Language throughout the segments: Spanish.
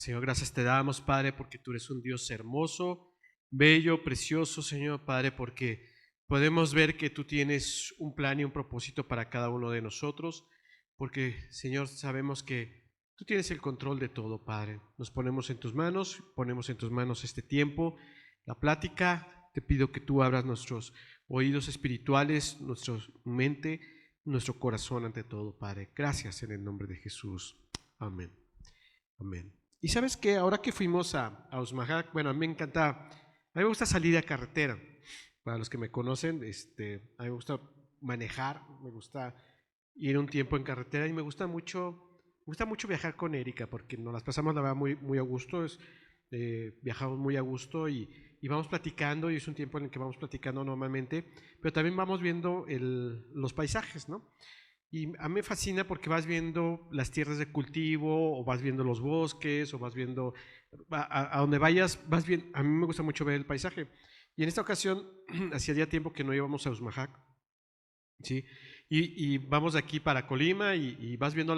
Señor, gracias te damos, Padre, porque tú eres un Dios hermoso, bello, precioso, Señor, Padre, porque podemos ver que tú tienes un plan y un propósito para cada uno de nosotros, porque, Señor, sabemos que tú tienes el control de todo, Padre. Nos ponemos en tus manos este tiempo, la plática. Te pido que tú abras nuestros oídos espirituales, nuestra mente, nuestro corazón ante todo, Padre. Gracias en el nombre de Jesús. Amén. Amén. Y sabes que ahora que fuimos a Usmajac, bueno, a mí me encanta, a mí me gusta salir a carretera. Para los que me conocen, a mí me gusta manejar, me gusta ir un tiempo en carretera y me gusta mucho viajar con Erika porque nos las pasamos la verdad muy a gusto, viajamos muy a gusto y vamos platicando y es un tiempo en el que vamos platicando normalmente, pero también vamos viendo los paisajes, ¿no? Y a mí me fascina porque vas viendo las tierras de cultivo, o vas viendo los bosques, o vas viendo, a donde vayas, vas bien. A mí me gusta mucho ver el paisaje. Y en esta ocasión, hacía ya tiempo que no íbamos a Usmajac, ¿sí? Y vamos de aquí para Colima y vas viendo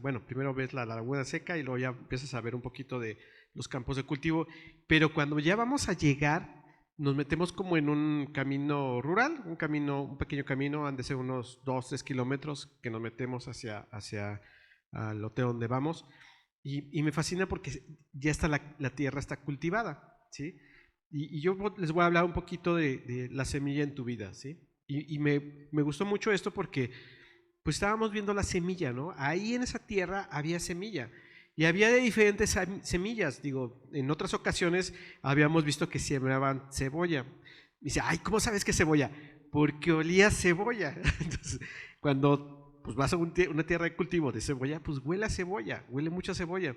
bueno, primero ves la laguna seca y luego ya empiezas a ver un poquito de los campos de cultivo, pero cuando ya vamos a llegar, nos metemos como en un camino rural, un pequeño camino, han de ser unos 2, 3 kilómetros que nos metemos hacia el hotel donde vamos y me fascina porque ya está la tierra está cultivada, ¿sí? Y yo les voy a hablar un poquito de la semilla en tu vida, ¿sí? Y me gustó mucho esto porque pues estábamos viendo la semilla, ¿no? Ahí en esa tierra había semilla. Y había de diferentes semillas. Digo, en otras ocasiones habíamos visto que sembraban cebolla. Y dice, ay, ¿cómo sabes que es cebolla? Porque olía cebolla. Entonces, cuando pues, vas a una tierra de cultivo de cebolla, pues huele a cebolla, huele mucha cebolla.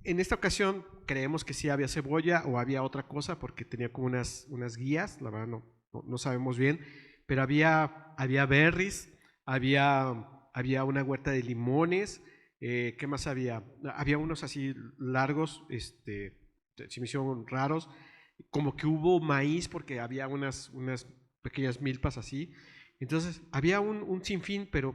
En esta ocasión creemos que sí había cebolla o había otra cosa porque tenía como unas guías, la verdad no sabemos bien, pero había berries, había una huerta de limones, ¿qué más había? Había unos así largos, se me hicieron raros, como que hubo maíz porque había unas pequeñas milpas así, entonces había un sinfín, pero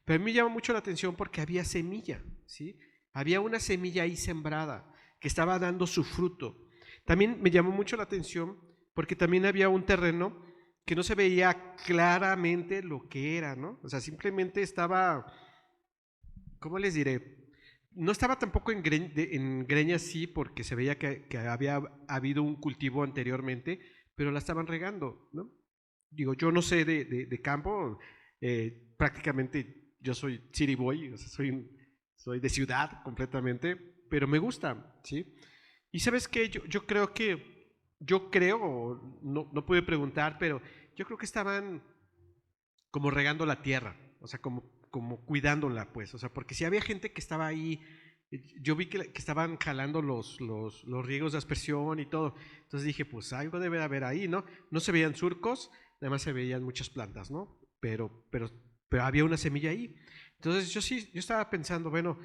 a mí me llama mucho la atención porque había semilla, ¿sí? Había una semilla ahí sembrada que estaba dando su fruto. También me llamó mucho la atención porque también había un terreno que no se veía claramente lo que era, ¿no? O sea, simplemente estaba, ¿cómo les diré? No estaba tampoco en greña sí, porque se veía que había habido un cultivo anteriormente, pero la estaban regando, ¿no? Digo, yo no sé de campo, prácticamente yo soy city boy, o sea, soy de ciudad completamente, pero me gusta, ¿sí? Y sabes qué, yo creo, no pude preguntar, pero yo creo que estaban como regando la tierra, o sea, como cuidándola, pues, o sea, porque si había gente que estaba ahí, yo vi que estaban jalando los riegos de aspersión y todo, entonces dije, pues algo debe haber ahí, ¿no? No se veían surcos, además se veían muchas plantas, ¿no? Pero había una semilla ahí. Entonces yo estaba pensando, bueno,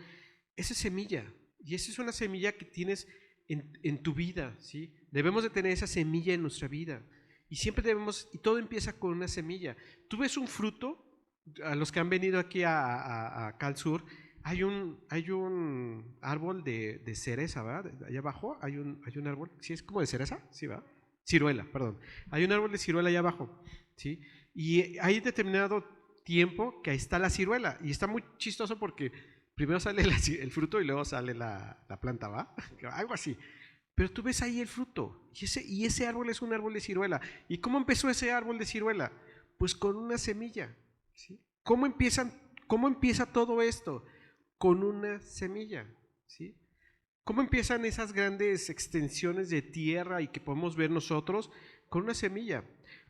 esa es semilla, y esa es una semilla que tienes en tu vida, ¿sí? Debemos de tener esa semilla en nuestra vida. Y siempre y todo empieza con una semilla. Tú ves un fruto, a los que han venido aquí acá al sur, hay un árbol de cereza, ¿verdad? Allá abajo hay un árbol, ¿sí es como de cereza? Sí, ¿verdad? Ciruela, perdón. Hay un árbol de ciruela allá abajo, ¿sí? Y hay determinado tiempo que ahí está la ciruela. Y está muy chistoso porque primero sale el fruto y luego sale la planta, ¿va? Algo así. Pero tú ves ahí el fruto y ese árbol es un árbol de ciruela. ¿Y cómo empezó ese árbol de ciruela? Pues con una semilla. ¿Sí? ¿Cómo empieza todo esto? Con una semilla. ¿Sí? ¿Cómo empiezan esas grandes extensiones de tierra y que podemos ver nosotros? Con una semilla.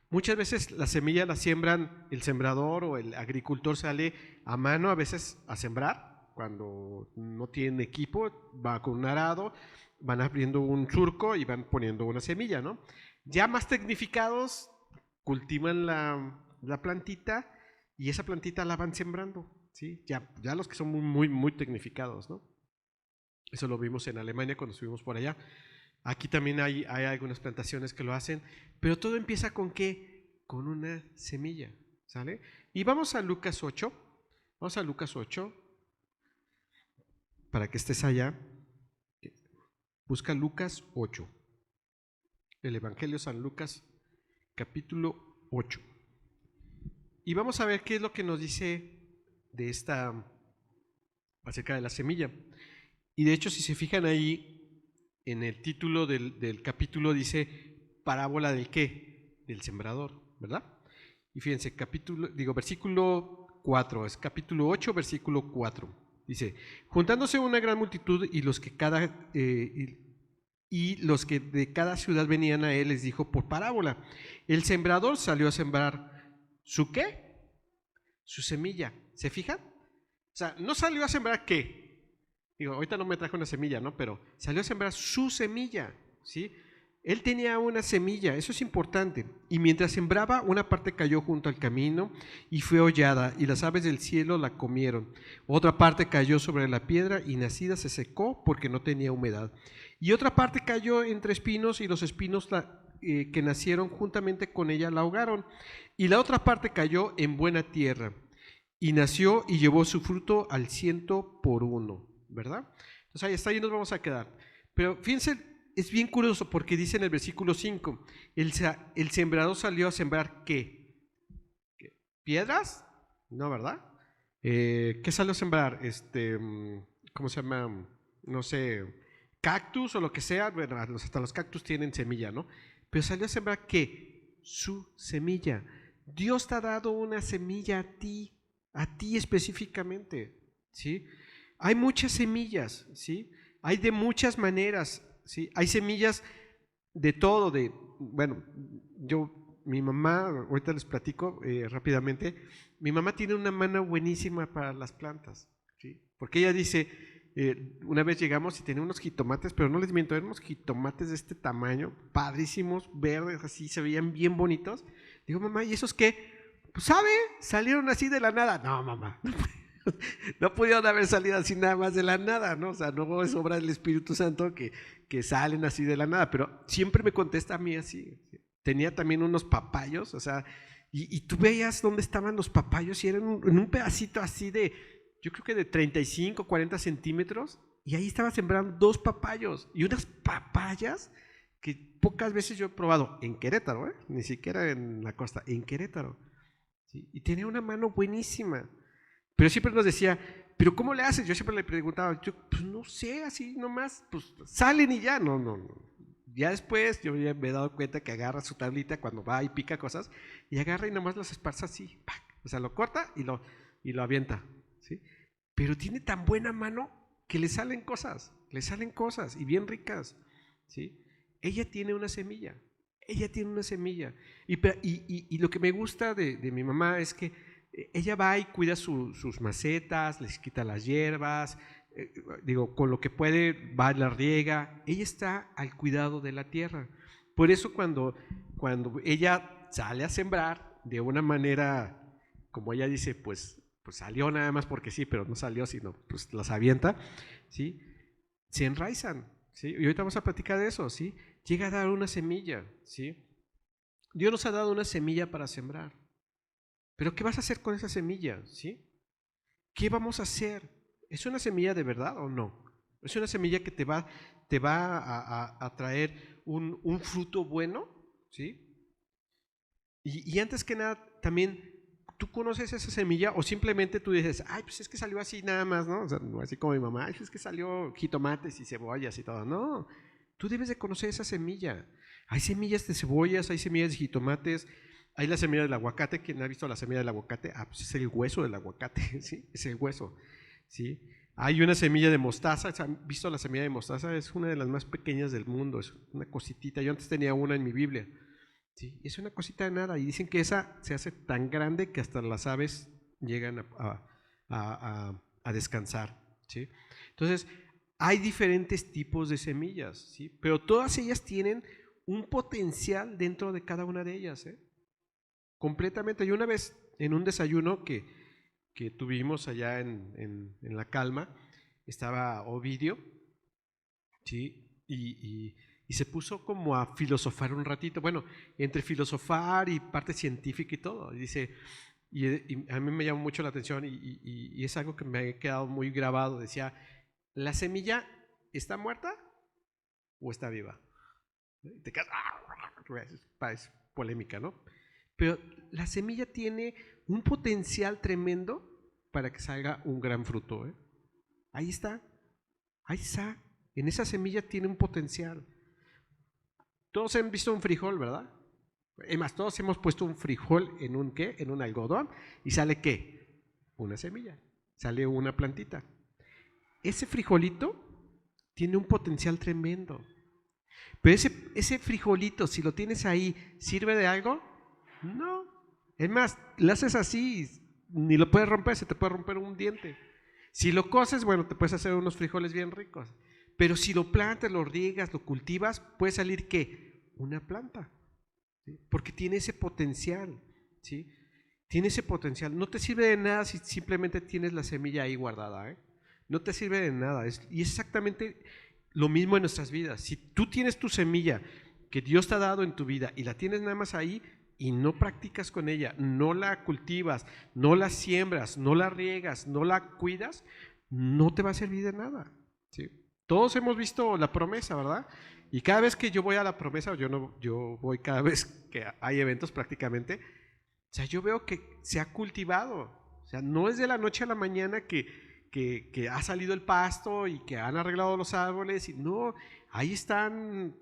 Muchas veces la semilla la siembran el sembrador o el agricultor sale a mano a veces a sembrar cuando no tienen equipo, va con un arado, van abriendo un surco y van poniendo una semilla, ¿no? Ya más tecnificados cultivan la plantita y esa plantita la van sembrando, ¿sí? Ya los que son muy tecnificados, ¿no? Eso lo vimos en Alemania cuando estuvimos por allá. Aquí también hay algunas plantaciones que lo hacen, pero todo empieza con qué? Con una semilla, ¿sale? Y vamos a Lucas 8, vamos a Lucas 8, para que estés allá. Busca Lucas 8. El Evangelio de San Lucas, capítulo 8. Y vamos a ver qué es lo que nos dice acerca de la semilla. Y de hecho, si se fijan ahí, en el título del capítulo dice parábola del qué, del sembrador, ¿verdad? Y fíjense, versículo 4, es capítulo 8, versículo 4. Dice, juntándose una gran multitud y los que de cada ciudad venían a él, les dijo por parábola, el sembrador salió a sembrar ¿su qué? Su semilla. ¿Se fijan? O sea, no salió a sembrar ¿qué? Digo, ahorita no me trajo una semilla, ¿no? Pero salió a sembrar su semilla, ¿sí? Él tenía una semilla, eso es importante. Y mientras sembraba, una parte cayó junto al camino y fue hollada, y las aves del cielo la comieron. Otra parte cayó sobre la piedra y nacida se secó porque no tenía humedad. Y otra parte cayó entre espinos y los espinos que nacieron juntamente con ella la ahogaron. Y la otra parte cayó en buena tierra y nació y llevó su fruto al 100 por 1, ¿verdad? Entonces ahí está, ahí nos vamos a quedar. Pero fíjense, es bien curioso porque dice en el versículo 5, el sembrador salió a sembrar ¿qué? ¿Piedras? No, ¿verdad? ¿Qué salió a sembrar? ¿Cómo se llama? No sé, cactus o lo que sea. Bueno, hasta los cactus tienen semilla, ¿no? Pero salió a sembrar ¿qué? Su semilla. Dios te ha dado una semilla a ti específicamente, ¿sí? Hay muchas semillas, ¿sí? Hay de muchas maneras, ¿sí? Hay semillas de todo, bueno, mi mamá, ahorita les platico rápidamente, mi mamá tiene una mano buenísima para las plantas, ¿sí? Porque ella dice, una vez llegamos y tenía unos jitomates, pero no les miento, eran unos jitomates de este tamaño, padrísimos, verdes, así, se veían bien bonitos. Digo, mamá, ¿y esos qué? Pues sabe, salieron así de la nada. No, mamá, no pudieron haber salido así nada más de la nada, ¿no? O sea, no es obra del Espíritu Santo que salen así de la nada, pero siempre me contesta a mí así. Tenía también unos papayos, o sea, y tú veías dónde estaban los papayos y eran en un pedacito así yo creo que de 35, 40 centímetros, y ahí estaba sembrando 2 papayos y unas papayas que pocas veces yo he probado en Querétaro, ni siquiera en la costa, en Querétaro. ¿Sí? Y tenía una mano buenísima. Pero siempre nos decía, ¿pero cómo le haces? Yo siempre le preguntaba, pues no sé, así nomás, pues salen y ya, no. Ya después yo ya me he dado cuenta que agarra su tablita cuando va y pica cosas, y agarra y nomás las esparza así, ¡pac! O sea, lo corta y lo avienta, ¿sí? Pero tiene tan buena mano que le salen cosas, y bien ricas, ¿sí? Ella tiene una semilla, y lo que me gusta de mi mamá es que ella va y cuida sus macetas, les quita las hierbas, con lo que puede va y la riega. Ella está al cuidado de la tierra. Por eso cuando ella sale a sembrar de una manera, como ella dice, pues salió nada más porque sí, pero no salió, sino pues las avienta, ¿sí? Se enraizan, ¿sí? Y ahorita vamos a platicar de eso, ¿sí? Llega a dar una semilla, ¿sí? Dios nos ha dado una semilla para sembrar. Pero ¿qué vas a hacer con esa semilla? ¿Sí? ¿Qué vamos a hacer? ¿Es una semilla de verdad o no? ¿Es una semilla que te va a traer un fruto bueno? ¿Sí? Y antes que nada, también, ¿tú conoces esa semilla o simplemente tú dices, ay, pues es que salió así nada más, ¿no? O sea, así como mi mamá, ay, pues es que salió jitomates y cebollas y todo. No, tú debes de conocer esa semilla. Hay semillas de cebollas, hay semillas de jitomates, hay la semilla del aguacate. ¿Quién ha visto la semilla del aguacate? Ah, pues es el hueso del aguacate, ¿sí? Es el hueso, ¿sí? Hay una semilla de mostaza. ¿Han visto la semilla de mostaza? Es una de las más pequeñas del mundo, es una cositita. Yo antes tenía una en mi Biblia, ¿sí? Es una cosita de nada y dicen que esa se hace tan grande que hasta las aves llegan a descansar, ¿sí? Entonces, hay diferentes tipos de semillas, ¿sí? Pero todas ellas tienen un potencial dentro de cada una de ellas, ¿eh? Completamente. Y una vez en un desayuno que tuvimos allá en La Calma, estaba Ovidio, ¿sí? Y se puso como a filosofar un ratito, bueno, entre filosofar y parte científica y todo. Y dice, y a mí me llamó mucho la atención y es algo que me ha quedado muy grabado. Decía, ¿la semilla está muerta? o está viva. Y te quedas, es polémica, ¿no? Pero la semilla tiene un potencial tremendo para que salga un gran fruto, ¿eh? Ahí está, ahí está. En esa semilla tiene un potencial. Todos han visto un frijol, ¿verdad? Es más, todos hemos puesto un frijol en un ¿qué? En un algodón y sale ¿qué? Una semilla, sale una plantita. Ese frijolito tiene un potencial tremendo. Pero ese frijolito, si lo tienes ahí, ¿sirve de algo? No. Es más, lo haces así, ni lo puedes romper, se te puede romper un diente. Si lo coces, bueno, te puedes hacer unos frijoles bien ricos. Pero si lo plantas, lo riegas, lo cultivas, puede salir ¿qué? Una planta. ¿Sí? Porque tiene ese potencial, ¿sí? Tiene ese potencial. No te sirve de nada si simplemente tienes la semilla ahí guardada, ¿eh? No te sirve de nada. Y es exactamente lo mismo en nuestras vidas. Si tú tienes tu semilla que Dios te ha dado en tu vida y la tienes nada más ahí y no practicas con ella, no la cultivas, no la siembras, no la riegas, no la cuidas, no te va a servir de nada, ¿sí? Todos hemos visto la promesa, ¿verdad? Y cada vez que yo voy a la promesa, yo voy cada vez que hay eventos prácticamente, o sea, yo veo que se ha cultivado. O sea, no es de la noche a la mañana que ha salido el pasto y que han arreglado los árboles. Y no, ahí están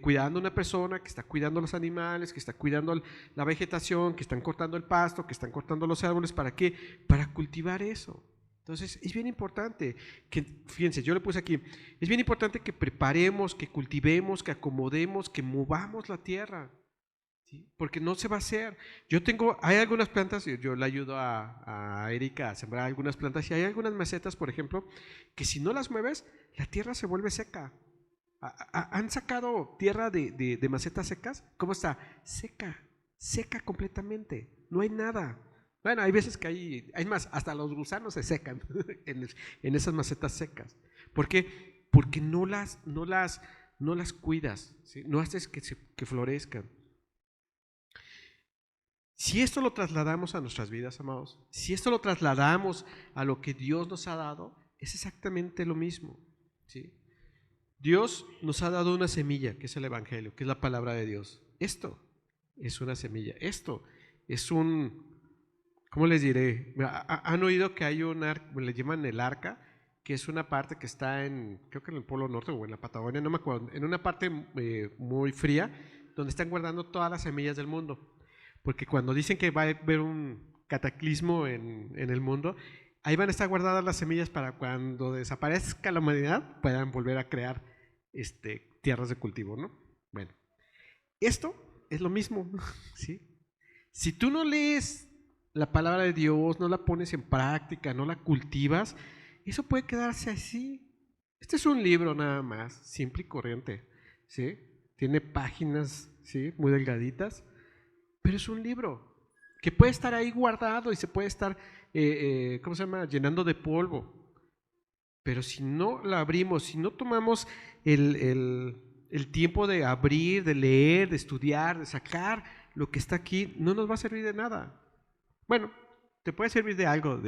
cuidando una persona que está cuidando los animales, que está cuidando la vegetación, que están cortando el pasto, que están cortando los árboles. ¿Para qué? Para cultivar eso. Entonces, es bien importante que, fíjense, yo le puse aquí, es bien importante que preparemos, que cultivemos, que acomodemos, que movamos la tierra. ¿Sí? Porque no se va a hacer. Hay algunas plantas, yo le ayudo a Erika a sembrar algunas plantas y hay algunas macetas, por ejemplo, que si no las mueves, la tierra se vuelve seca. ¿Han sacado tierra de macetas secas? ¿Cómo está? Seca, seca completamente. No hay nada. Bueno, hay veces que hay más, hasta los gusanos se secan en esas macetas secas. ¿Por qué? Porque no las cuidas, ¿sí? No haces que florezcan. Si esto lo trasladamos a nuestras vidas, amados, si esto lo trasladamos a lo que Dios nos ha dado, es exactamente lo mismo, ¿sí? Dios nos ha dado una semilla, que es el Evangelio, que es la palabra de Dios. Esto es una semilla, esto es ¿cómo les diré? ¿Han oído que hay le llaman el arca, que es una parte que está creo que en el Polo Norte o en la Patagonia, no me acuerdo, en una parte muy fría, donde están guardando todas las semillas del mundo? Porque cuando dicen que va a haber un cataclismo en el mundo, ahí van a estar guardadas las semillas para cuando desaparezca la humanidad puedan volver a crear tierras de cultivo, ¿no? Bueno, esto es lo mismo, ¿sí? Si tú no lees la palabra de Dios, no la pones en práctica, no la cultivas, eso puede quedarse así. Este es un libro nada más, simple y corriente, ¿sí? Tiene páginas, ¿sí? Muy delgaditas, pero es un libro que puede estar ahí guardado y se puede estar, ¿cómo se llama?, llenando de polvo. Pero si no la abrimos, si no tomamos el tiempo de abrir, de leer, de estudiar, de sacar lo que está aquí, no nos va a servir de nada. Bueno, te puede servir de algo,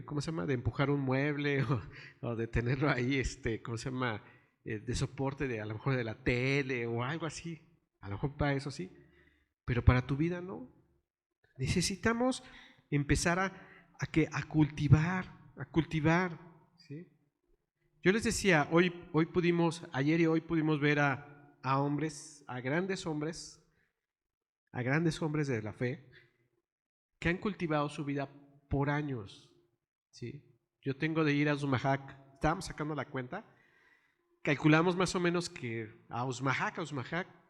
¿cómo se llama?, de empujar un mueble o de tenerlo ahí, ¿cómo se llama?, de soporte a lo mejor de la tele o algo así. A lo mejor para eso sí, pero para tu vida no. Necesitamos empezar a cultivar, ¿sí? Yo les decía, ayer y hoy pudimos ver a hombres, a grandes hombres de la fe, que han cultivado su vida por años, ¿sí? Yo tengo de ir a Usmahac, estábamos sacando la cuenta, calculamos más o menos que a Usmahac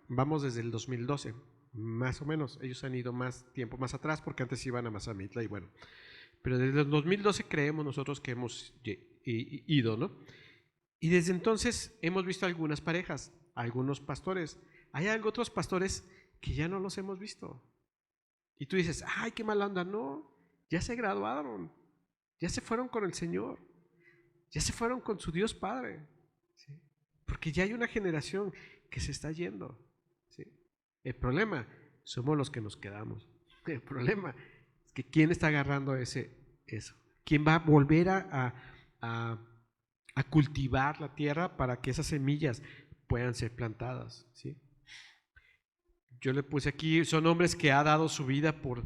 vamos desde el 2012, más o menos. Ellos han ido más tiempo más atrás porque antes iban a Mazamitla y bueno. Pero desde el 2012 creemos nosotros que hemos ido, ¿no? Y desde entonces hemos visto algunas parejas, algunos pastores. Hay otros pastores que ya no los hemos visto. Y tú dices, ay, qué mala onda. No, ya se graduaron, ya se fueron con el Señor, ya se fueron con su Dios Padre, ¿sí? Porque ya hay una generación que se está yendo, ¿sí? El problema somos los que nos quedamos. El problema es que ¿quién está agarrando eso? ¿Quién va a volver a a cultivar la tierra para que esas semillas puedan ser plantadas, ¿sí? Yo le puse aquí, son hombres que ha dado su vida por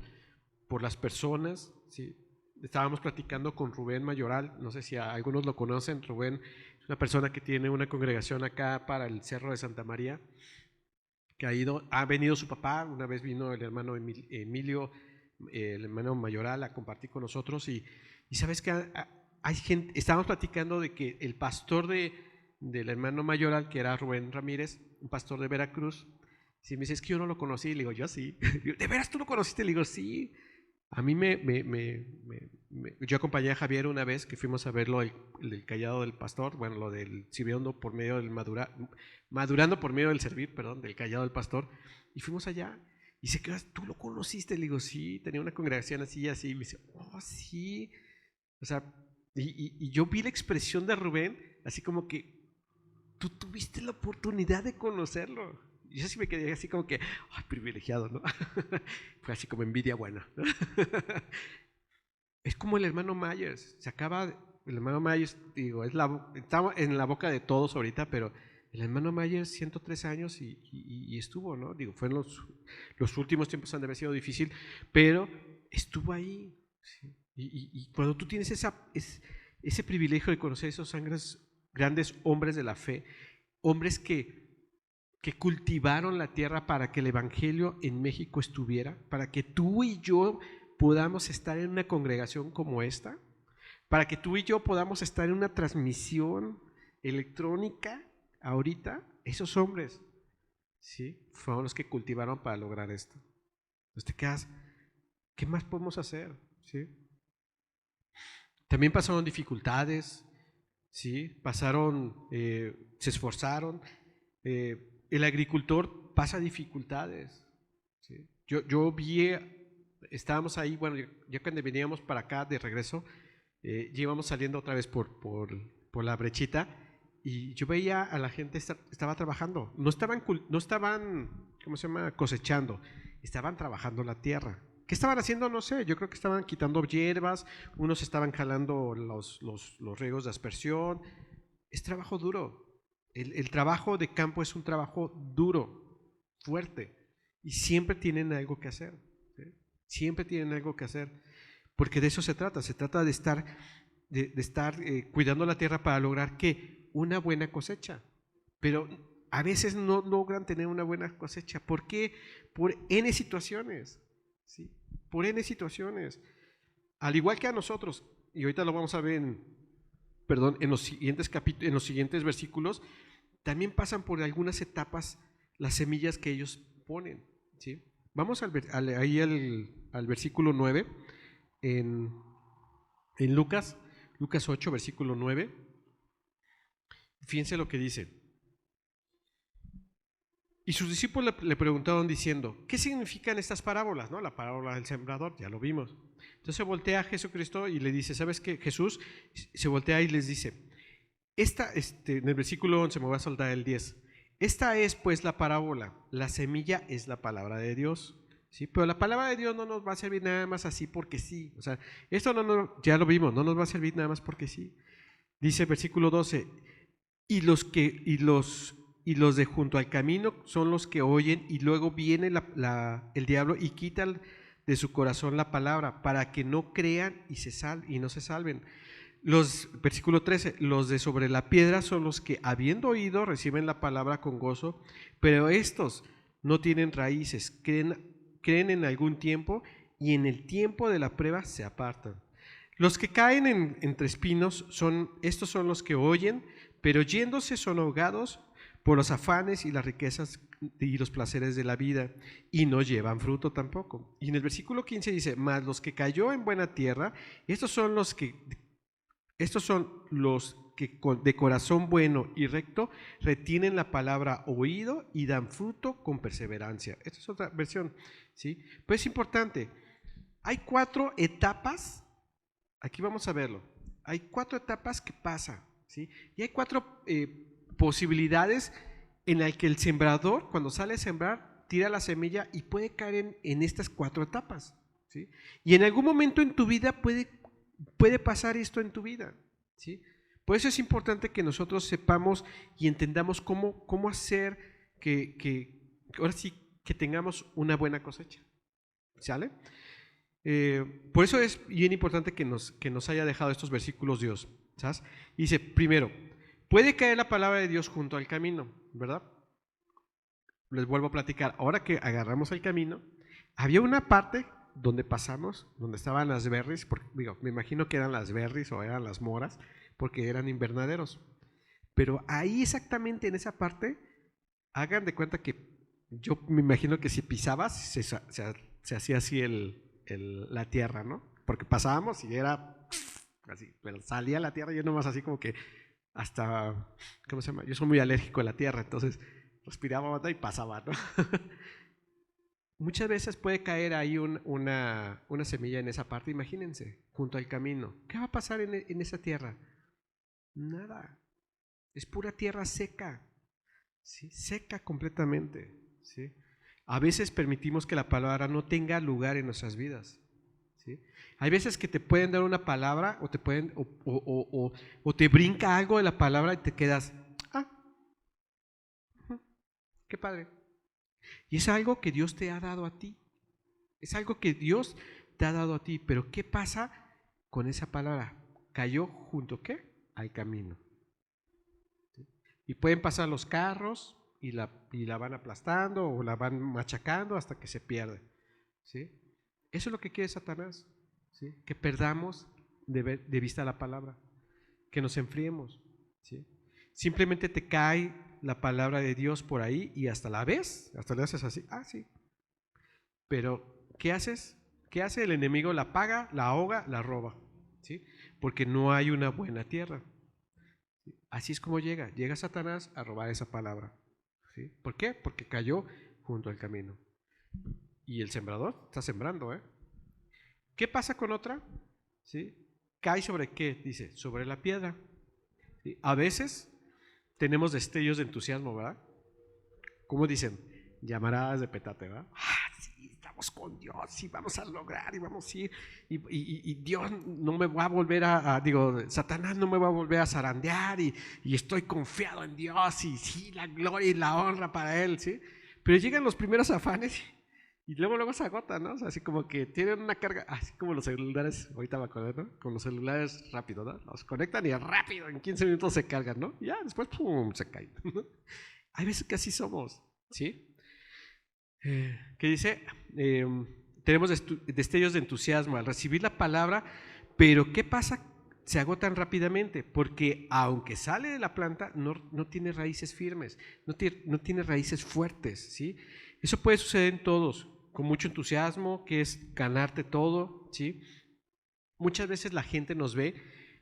las personas, ¿sí? Estábamos platicando con Rubén Mayoral, no sé si algunos lo conocen. Rubén es una persona que tiene una congregación acá para el Cerro de Santa María, que ha venido su papá, una vez vino el hermano Emilio, el hermano Mayoral, a compartir con nosotros, y sabes que hay gente, estábamos platicando de que el pastor del hermano Mayoral, que era Rubén Ramírez, un pastor de Veracruz, si me dice, es que yo no lo conocí, le digo, yo sí. ¿De veras tú lo conociste? Le digo, sí. A mí yo acompañé a Javier una vez que fuimos a verlo, el callado del pastor, bueno, lo del sirviendo por medio del madurando por medio del servir, perdón, del callado del pastor, y fuimos allá, y se quedó, ¿tú lo conociste? Le digo, sí, tenía una congregación así y así, y me dice, oh, sí, o sea, y yo vi la expresión de Rubén, así como que, tú tuviste la oportunidad de conocerlo. Y yo sí me quedé así como que, ay, privilegiado, ¿no? Fue así como envidia buena, ¿no? Es como el hermano Myers, el hermano Myers, digo, está en la boca de todos ahorita, pero el hermano Myers, 103 años y estuvo, ¿no? Digo, fue en los últimos tiempos, han de haber sido difícil, pero estuvo ahí, ¿sí? Y cuando tú tienes ese privilegio de conocer esos grandes hombres de la fe, hombres que cultivaron la tierra para que el evangelio en México estuviera, para que tú y yo podamos estar en una congregación como esta, para que tú y yo podamos estar en una transmisión electrónica ahorita, esos hombres, ¿sí? Fueron los que cultivaron para lograr esto. Entonces te quedas, ¿qué más podemos hacer? ¿Sí? También pasaron dificultades, ¿sí? Se esforzaron. El agricultor pasa dificultades, ¿sí? Yo estábamos ahí, bueno, ya cuando veníamos para acá de regreso, íbamos saliendo otra vez por la brechita, y yo veía a la gente, estaba trabajando, no estaban, ¿cómo se llama?, cosechando, estaban trabajando la tierra. ¿Qué estaban haciendo? No sé, yo creo que estaban quitando hierbas, unos estaban jalando los riegos de aspersión. Es trabajo duro. El trabajo de campo es un trabajo duro, fuerte, y siempre tienen algo que hacer, ¿sí? Siempre tienen algo que hacer, porque de eso se trata de estar, cuidando la tierra para lograr que una buena cosecha, pero a veces no logran tener una buena cosecha. ¿Por qué? Por N situaciones, ¿sí? Por N situaciones, al igual que a nosotros, y ahorita lo vamos a ver en los siguientes versículos, también pasan por algunas etapas las semillas que ellos ponen, ¿sí? Vamos ahí al versículo 9, en Lucas 8, versículo 9. Fíjense lo que dice. Y sus discípulos le preguntaron diciendo, ¿qué significan estas parábolas? ¿No? La parábola del sembrador, ya lo vimos. Entonces se voltea a Jesucristo y le dice, ¿sabes qué? Jesús se voltea y les dice, en el versículo 11, me voy a saltar el 10, esta es pues la parábola, la semilla es la palabra de Dios, ¿sí? Pero la palabra de Dios no nos va a servir nada más así porque sí, o sea, esto ya lo vimos, no nos va a servir nada más porque sí. Dice el versículo 12, y los de junto al camino son los que oyen, y luego viene el diablo y quita de su corazón la palabra para que no crean y no se salven. Versículo 13, los de sobre la piedra son los que, habiendo oído, reciben la palabra con gozo, pero estos no tienen raíces, creen en algún tiempo y en el tiempo de la prueba se apartan. Los que caen entre espinos estos son los que oyen, pero yéndose son ahogados por los afanes y las riquezas y los placeres de la vida, y no llevan fruto tampoco. Y en el versículo 15 dice, mas los que cayó en buena tierra, estos son los que de corazón bueno y recto retienen la palabra oído y dan fruto con perseverancia. Esta es otra versión, ¿sí? Pero es importante, hay 4 etapas, aquí vamos a verlo, hay 4 etapas que pasan, ¿sí? Y hay 4 posibilidades en las que el sembrador, cuando sale a sembrar, tira la semilla y puede caer en estas 4 etapas, ¿sí? Y en algún momento en tu vida puede pasar esto en tu vida, ¿sí? Por eso es importante que nosotros sepamos y entendamos cómo hacer ahora sí, que tengamos una buena cosecha. ¿Sale? Por eso es bien importante que nos haya dejado estos versículos Dios. ¿Sabes? Dice, primero, puede caer la palabra de Dios junto al camino, ¿verdad? Les vuelvo a platicar. Ahora que agarramos el camino, había una parte donde pasamos, donde estaban las berries, porque, digo, me imagino que eran las berries o eran las moras, porque eran invernaderos. Pero ahí exactamente en esa parte, hagan de cuenta que yo me imagino que si pisabas, se hacía así la tierra, ¿no? Porque pasábamos y era así, pero salía la tierra y yo nomás así como que hasta, ¿cómo se llama? Yo soy muy alérgico a la tierra, entonces respiraba y pasaba, ¿no? Muchas veces puede caer ahí una semilla en esa parte, imagínense, junto al camino. ¿Qué va a pasar en esa tierra? Nada, es pura tierra seca, ¿sí? Seca completamente, ¿sí? A veces permitimos que la palabra no tenga lugar en nuestras vidas, ¿sí? Hay veces que te pueden dar una palabra o te brinca algo de la palabra y te quedas, qué padre. Y es algo que Dios te ha dado a ti. Es algo que Dios te ha dado a ti. Pero ¿qué pasa con esa palabra? Cayó junto ¿qué? Al camino. ¿Sí? Y pueden pasar los carros y la van aplastando o la van machacando hasta que se pierde. ¿Sí? Eso es lo que quiere Satanás. ¿Sí? Que perdamos de vista la palabra. Que nos enfriemos. ¿Sí? Simplemente te cae la palabra de Dios por ahí y hasta la ves, hasta le haces así, sí. Pero, ¿qué haces? ¿Qué hace el enemigo? La apaga, la ahoga, la roba, ¿sí? Porque no hay una buena tierra. Así es como llega Satanás a robar esa palabra, ¿sí? ¿Por qué? Porque cayó junto al camino. Y el sembrador está sembrando, ¿eh? ¿Qué pasa con otra? ¿Sí? ¿Cae sobre qué? Dice, sobre la piedra. ¿Sí? A veces tenemos destellos de entusiasmo, ¿verdad? ¿Cómo dicen? Llamaradas de petate, ¿verdad? Sí, estamos con Dios y vamos a lograr y vamos a ir. Y Dios no me va a volver Satanás no me va a volver a zarandear y estoy confiado en Dios y sí, la gloria y la honra para Él, ¿sí? Pero llegan los primeros afanes y luego se agota, ¿no? O sea, así como que tienen una carga, así como los celulares, ahorita me acuerdo, ¿no? Con los celulares rápido, ¿no? Los conectan y rápido, en 15 minutos se cargan, ¿no? Y ya después, ¡pum!, se caen. Hay veces que así somos, ¿sí? ¿Qué dice? Tenemos destellos de entusiasmo al recibir la palabra, pero ¿qué pasa? Se agotan rápidamente, porque aunque sale de la planta, no tiene raíces firmes, no tiene raíces fuertes, ¿sí? Eso puede suceder en todos, con mucho entusiasmo, que es ganarte todo, ¿sí? Muchas veces la gente nos ve,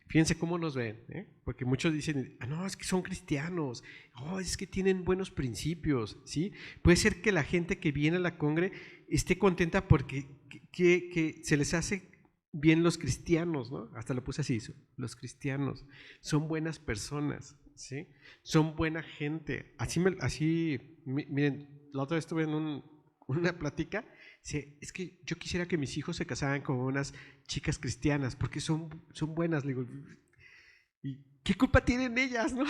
fíjense cómo nos ven, porque muchos dicen, no, es que son cristianos, es que tienen buenos principios, ¿sí? Puede ser que la gente que viene a la congre esté contenta porque que se les hace bien los cristianos, ¿no? Hasta lo puse así, los cristianos son buenas personas, ¿sí? Son buena gente. Miren, la otra vez estuve en una plática. Es que yo quisiera que mis hijos se casaran con unas chicas cristianas porque son buenas. Le digo, ¿y qué culpa tienen ellas, no?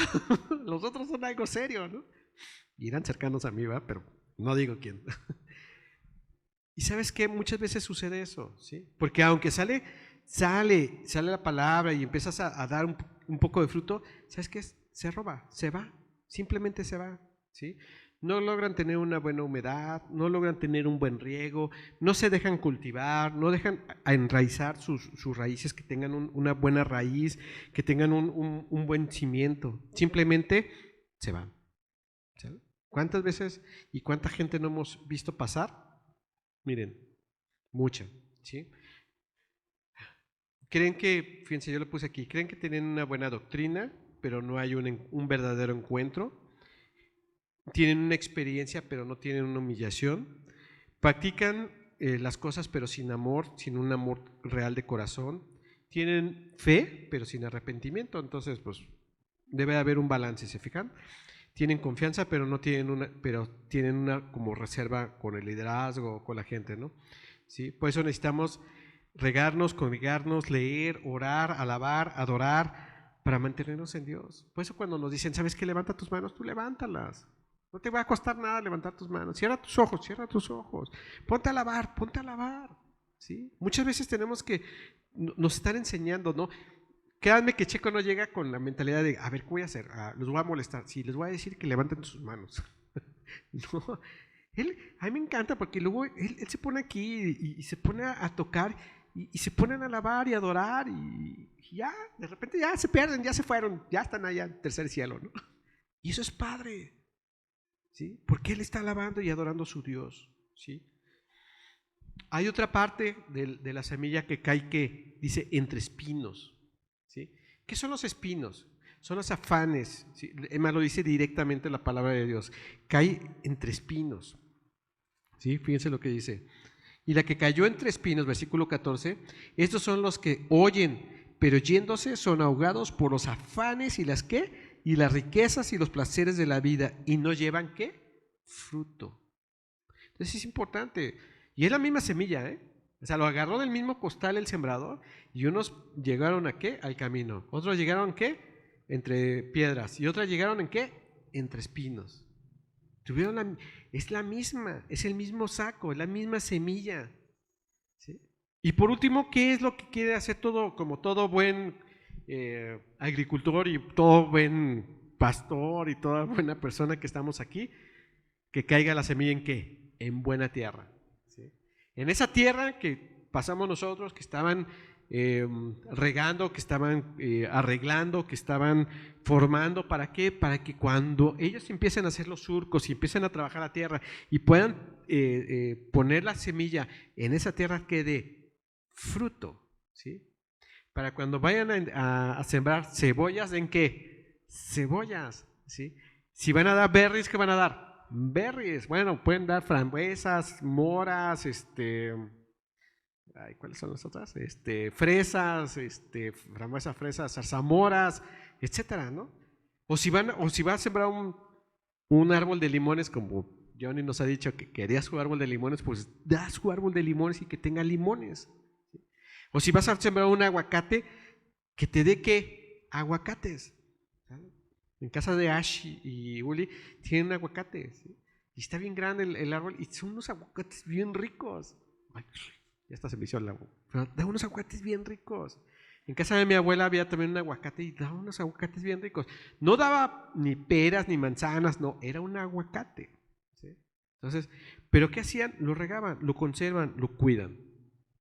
Los otros son algo serio, ¿no? Y eran cercanos a mí, ¿verdad? Pero no digo quién. Y ¿sabes qué? Muchas veces sucede eso, ¿sí? Porque aunque sale la palabra y empiezas a dar un poco de fruto, ¿sabes qué? Se roba, se va, simplemente se va, ¿sí? No logran tener una buena humedad, no logran tener un buen riego, no se dejan cultivar, no dejan enraizar sus raíces, que tengan una buena raíz, que tengan un buen cimiento. Simplemente se van. ¿Sí? ¿Cuántas veces y cuánta gente no hemos visto pasar? Miren, mucha, ¿sí? Creen que, fíjense, yo lo puse aquí, creen que tienen una buena doctrina, pero no hay un verdadero encuentro. Tienen una experiencia, pero no tienen una humillación. Practican las cosas, pero sin amor, sin un amor real de corazón. Tienen fe, pero sin arrepentimiento. Entonces, pues, debe haber un balance, ¿se fijan? Tienen confianza, pero tienen una como reserva con el liderazgo, con la gente, ¿no? ¿Sí? Por eso necesitamos regarnos, congregarnos, leer, orar, alabar, adorar, para mantenernos en Dios. Por eso cuando nos dicen, ¿sabes qué? Levanta tus manos, tú levántalas. No te va a costar nada levantar tus manos. Cierra tus ojos. Ponte a lavar, ponte a lavar. ¿Sí? Muchas veces tenemos que, nos están enseñando, ¿no? Créanme que Checo no llega con la mentalidad de, a ver, ¿qué voy a hacer? Los voy a molestar. Sí, les voy a decir que levanten sus manos. No, a mí me encanta porque luego él se pone aquí y se pone a tocar y se ponen a alabar y adorar y ya, de repente ya se pierden, ya se fueron, ya están allá en el tercer cielo, ¿no? Y eso es padre, ¿sí? Porque él está alabando y adorando a su Dios, ¿sí? Hay otra parte de la semilla que cae que dice entre espinos, ¿sí? ¿Qué son los espinos? Son los afanes, ¿sí? Emma lo dice directamente la palabra de Dios, cae entre espinos, ¿sí? Fíjense lo que dice. Y la que cayó entre espinos, versículo 14, estos son los que oyen, pero yéndose son ahogados por los afanes y las ¿qué? Y las riquezas y los placeres de la vida y no llevan ¿qué? Fruto. Entonces es importante. Y es la misma semilla, ¿eh? O sea, lo agarró del mismo costal el sembrador y unos llegaron ¿a qué? Al camino. Otros llegaron ¿qué? Entre piedras. Y otras llegaron ¿en qué? Entre espinos. Es la misma, es el mismo saco, es la misma semilla. ¿Sí? Y por último, ¿qué es lo que quiere hacer como todo buen agricultor y todo buen pastor y toda buena persona que estamos aquí? Que caiga la semilla ¿en qué? En buena tierra. ¿Sí? En esa tierra que pasamos nosotros, que estaban regando, que estaban arreglando, que estaban formando, ¿para qué? Para que cuando ellos empiecen a hacer los surcos y empiecen a trabajar la tierra y puedan poner la semilla en esa tierra que dé fruto, ¿sí? Para cuando vayan a sembrar cebollas, ¿en qué? Cebollas, ¿sí? Si van a dar berries, ¿qué van a dar? Berries, bueno, pueden dar frambuesas, moras, ¿cuáles son las otras? Fresas, frambuesas, fresas, zarzamoras, etcétera, ¿no? O si va a sembrar un árbol de limones, como Johnny nos ha dicho que quería su árbol de limones, pues da su árbol de limones y que tenga limones. O si vas a sembrar un aguacate, que te dé ¿qué? Aguacates. ¿Sabes? En casa de Ash y Uli tienen aguacates, ¿sí? Y está bien grande el árbol y son unos aguacates bien ricos. Ay, ya está se me hizo el agua. Pero da unos aguacates bien ricos. En casa de mi abuela había también un aguacate y daba unos aguacates bien ricos. No daba ni peras ni manzanas, no, era un aguacate. ¿Sí? Entonces, ¿pero qué hacían? Lo regaban, lo conservan, lo cuidan.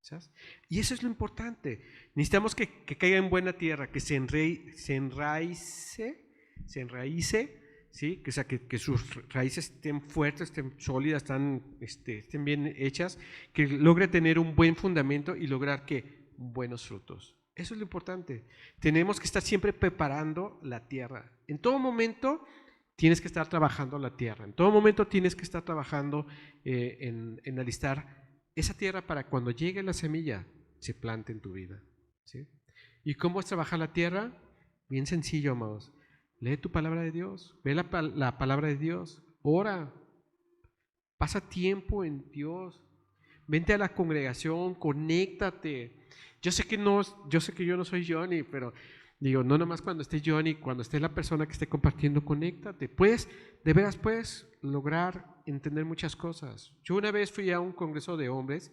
¿Sabes? Y eso es lo importante. Necesitamos que caiga en buena tierra, que se enraíce, ¿sí? Que, o sea, que sus raíces estén fuertes, estén sólidas, estén bien hechas, que logre tener un buen fundamento y lograr que buenos frutos. Eso es lo importante. Tenemos que estar siempre preparando la tierra. En todo momento tienes que estar trabajando la tierra. En todo momento tienes que estar trabajando en alistar esa tierra para cuando llegue la semilla se plante en tu vida. ¿Sí? ¿Y cómo es trabajar la tierra? Bien sencillo, amados. Lee tu palabra de Dios, ve la palabra de Dios, ora, pasa tiempo en Dios, vente a la congregación, conéctate. Yo sé que yo no soy Johnny, pero digo, no nomás cuando esté Johnny, cuando esté la persona que esté compartiendo, conéctate. De veras puedes lograr entender muchas cosas. Yo una vez fui a un congreso de hombres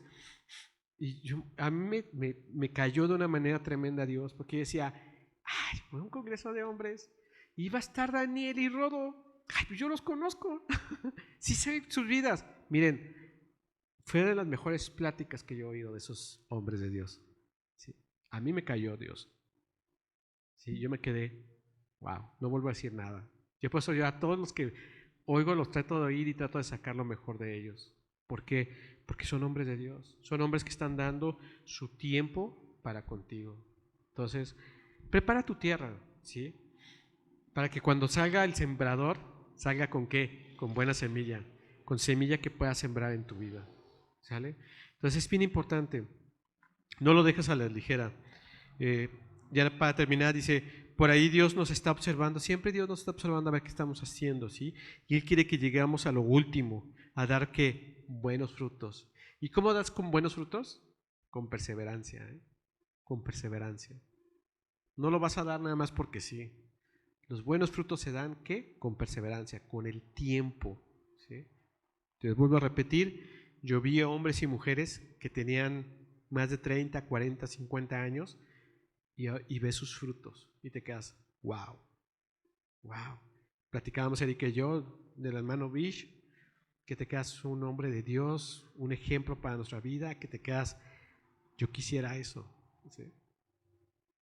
y a mí me cayó de una manera tremenda Dios, porque yo decía, ay, fue un congreso de hombres, iba a estar Daniel y Rodo, ay, pues yo los conozco, sí sé sus vidas. Miren, fue de las mejores pláticas que yo he oído de esos hombres de Dios. ¿Sí? A mí me cayó Dios. Sí, yo me quedé, wow, no vuelvo a decir nada. Yo por eso yo a todos los que oigo los trato de oír y trato de sacar lo mejor de ellos. ¿Por qué? Porque son hombres de Dios. Son hombres que están dando su tiempo para contigo. Entonces, prepara tu tierra, ¿sí? Para que cuando salga el sembrador, salga con qué? Con buena semilla. Con semilla que puedas sembrar en tu vida. ¿Sale? Entonces es bien importante. No lo dejes a la ligera. Ya para terminar, dice, por ahí Dios nos está observando, siempre Dios nos está observando a ver qué estamos haciendo, ¿sí? Y Él quiere que lleguemos a lo último, a dar ¿qué? Buenos frutos. ¿Y cómo das con buenos frutos? Con perseverancia, ¿eh? Con perseverancia. No lo vas a dar nada más porque sí. Los buenos frutos se dan, ¿qué? Con perseverancia, con el tiempo, ¿sí? Te vuelvo a repetir, yo vi a hombres y mujeres que tenían más de 30, 40, 50 años y ves sus frutos y te quedas, wow, wow. Platicábamos Erika y yo del hermano Bish, que te quedas un hombre de Dios, un ejemplo para nuestra vida, que te quedas, yo quisiera eso, ¿sí?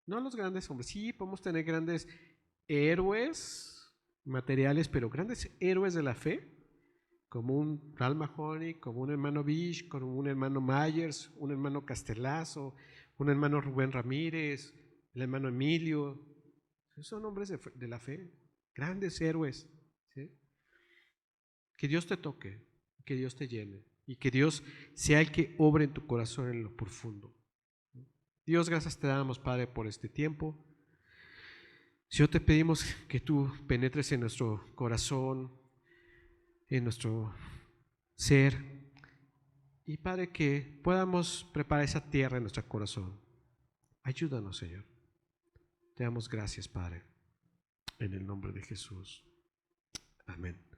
No los grandes hombres, sí, podemos tener grandes héroes materiales, pero grandes héroes de la fe, como un Ral Mahoney, como un hermano Bish, como un hermano Myers, un hermano Castelazo, un hermano Rubén Ramírez, el hermano Emilio, son hombres de la fe, grandes héroes, ¿sí? Que Dios te toque, que Dios te llene y que Dios sea el que obre en tu corazón en lo profundo. Dios, gracias te damos, Padre, por este tiempo. Señor, te pedimos que tú penetres en nuestro corazón, en nuestro ser, y Padre, que podamos preparar esa tierra en nuestro corazón. Ayúdanos, Señor. Te damos gracias, Padre, en el nombre de Jesús. Amén.